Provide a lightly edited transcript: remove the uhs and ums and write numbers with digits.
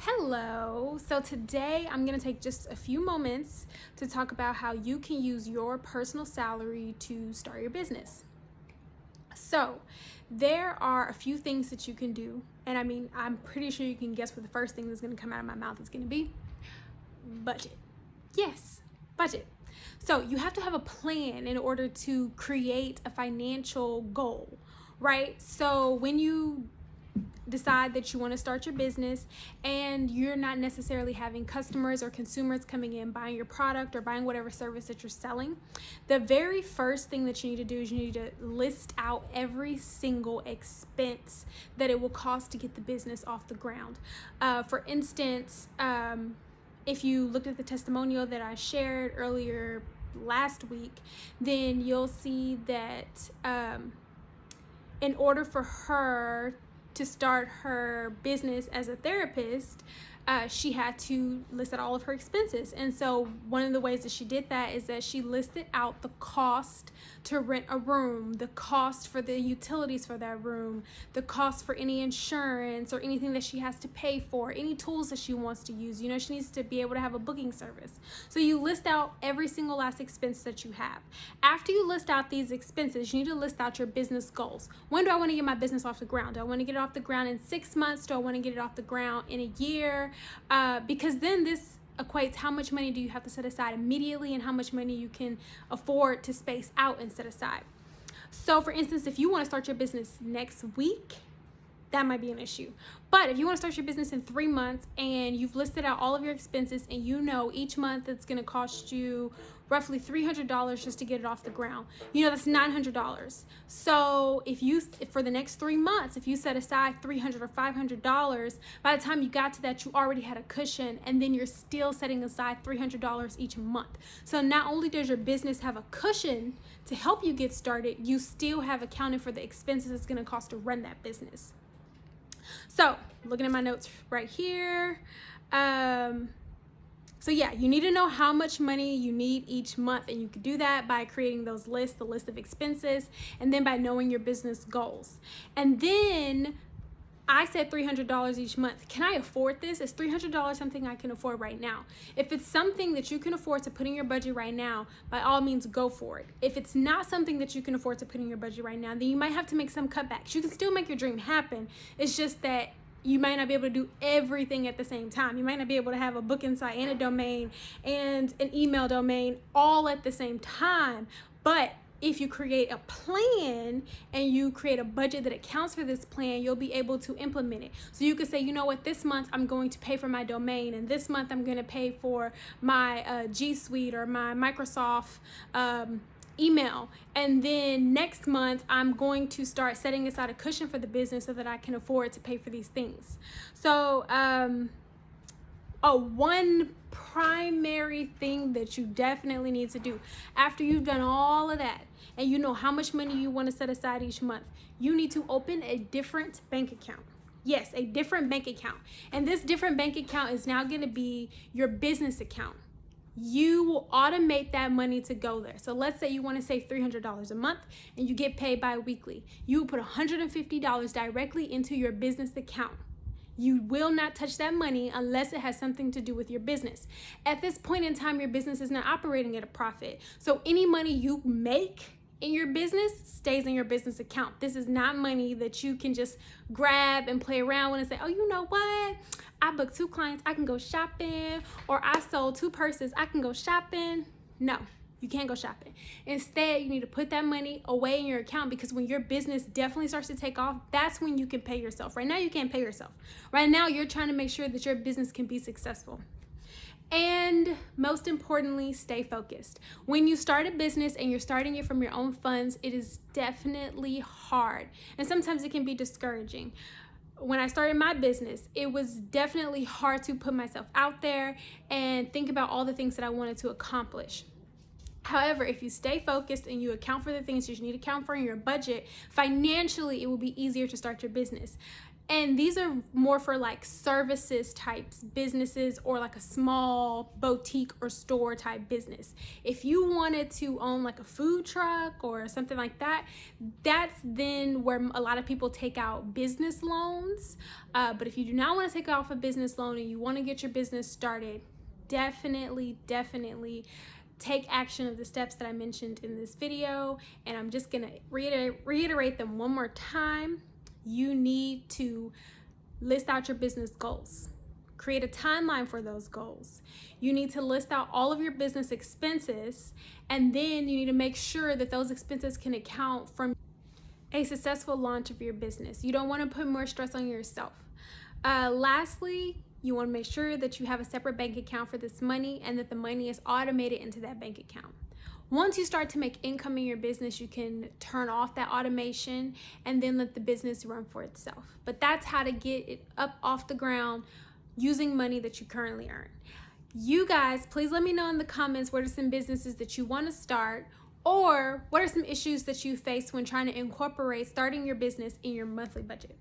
Hello. So today I'm going to take just a few moments to talk about how you can use your personal salary to start your business. So there are a few things that you can do. And I'm pretty sure you can guess what the first thing that's going to come out of my mouth is going to be. Budget. Yes, budget. So you have to have a plan in order to create a financial goal, right? So when you decide that you want to start your business and you're not necessarily having customers or consumers coming in buying your product or buying whatever service that you're selling, the very first thing that you need to do is you need to list out every single expense that it will cost to get the business off the ground. For instance, if you looked at the testimonial that I shared earlier last week, then you'll see that in order for her to start her business as a therapist, she had to list out all of her expenses. And so one of the ways that she did that is that she listed out the cost to rent a room, the cost for the utilities for that room, the cost for any insurance or anything that she has to pay for, any tools that she wants to use. You know, she needs to be able to have a booking service. So you list out every single last expense that you have. After you list out these expenses, you need to list out your business goals. When do I want to get my business off the ground? Do I want to get it off the ground in 6 months? Do I want to get it off the ground in a year? Because then this equates how much money do you have to set aside immediately and how much money you can afford to space out and set aside. So for instance, if you want to start your business next week, that might be an issue. But if you want to start your business in 3 months and you've listed out all of your expenses and you know each month it's going to cost you roughly $300 just to get it off the ground, you know that's $900. So if for the next 3 months, if you set aside $300 or $500, by the time you got to that, you already had a cushion, and then you're still setting aside $300 each month. So not only does your business have a cushion to help you get started, you still have accounted for the expenses it's going to cost to run that business. So looking at my notes right here. So yeah, you need to know how much money you need each month, and you can do that by creating those lists, the list of expenses, and then by knowing your business goals. And then I said $300 each month. Can I afford this? Is $300 something I can afford right now? If it's something that you can afford to put in your budget right now, by all means, go for it. If it's not something that you can afford to put in your budget right now, then you might have to make some cutbacks. You can still make your dream happen. It's just that you might not be able to do everything at the same time. You might not be able to have a booking site and a domain and an email domain all at the same time. But if you create a plan and you create a budget that accounts for this plan, you'll be able to implement it. So you could say, you know what, this month I'm going to pay for my domain, and this month I'm going to pay for my G Suite or my Microsoft email, and then next month I'm going to start setting aside a cushion for the business so that I can afford to pay for these things. So one primary thing that you definitely need to do after you've done all of that and you know how much money you want to set aside each month, you need to open a different bank account. Yes, a different bank account. And this different bank account is now going to be your business account. You will automate that money to go there. So let's say you want to save $300 a month and you get paid bi-weekly. You will put $150 directly into your business account. You will not touch that money unless it has something to do with your business. At this point in time, your business is not operating at a profit. So any money you make in your business stays in your business account. This is not money that you can just grab and play around with and say, oh, you know what? I booked 2 clients, I can go shopping, or I sold 2 purses, I can go shopping. No, you can't go shopping. Instead, you need to put that money away in your account, because when your business definitely starts to take off, that's when you can pay yourself. Right now, you can't pay yourself. Right now, you're trying to make sure that your business can be successful. And most importantly, stay focused. When you start a business and you're starting it from your own funds, it is definitely hard. And sometimes it can be discouraging. When I started my business, it was definitely hard to put myself out there and think about all the things that I wanted to accomplish. However, if you stay focused and you account for the things that you need to account for in your budget, financially, it will be easier to start your business. And these are more for like services types businesses, or like a small boutique or store type business. If you wanted to own like a food truck or something like that, that's then where a lot of people take out business loans. But if you do not want to take out a business loan and you want to get your business started, definitely take action of the steps that I mentioned in this video. And I'm just gonna reiterate them one more time. You need to list out your business goals. Create a timeline for those goals. You need to list out all of your business expenses, and then you need to make sure that those expenses can account for a successful launch of your business. You don't want to put more stress on yourself. Lastly, you want to make sure that you have a separate bank account for this money and that the money is automated into that bank account. Once you start to make income in your business, you can turn off that automation and then let the business run for itself. But that's how to get it up off the ground using money that you currently earn. You guys, please let me know in the comments what are some businesses that you want to start, or what are some issues that you face when trying to incorporate starting your business in your monthly budget.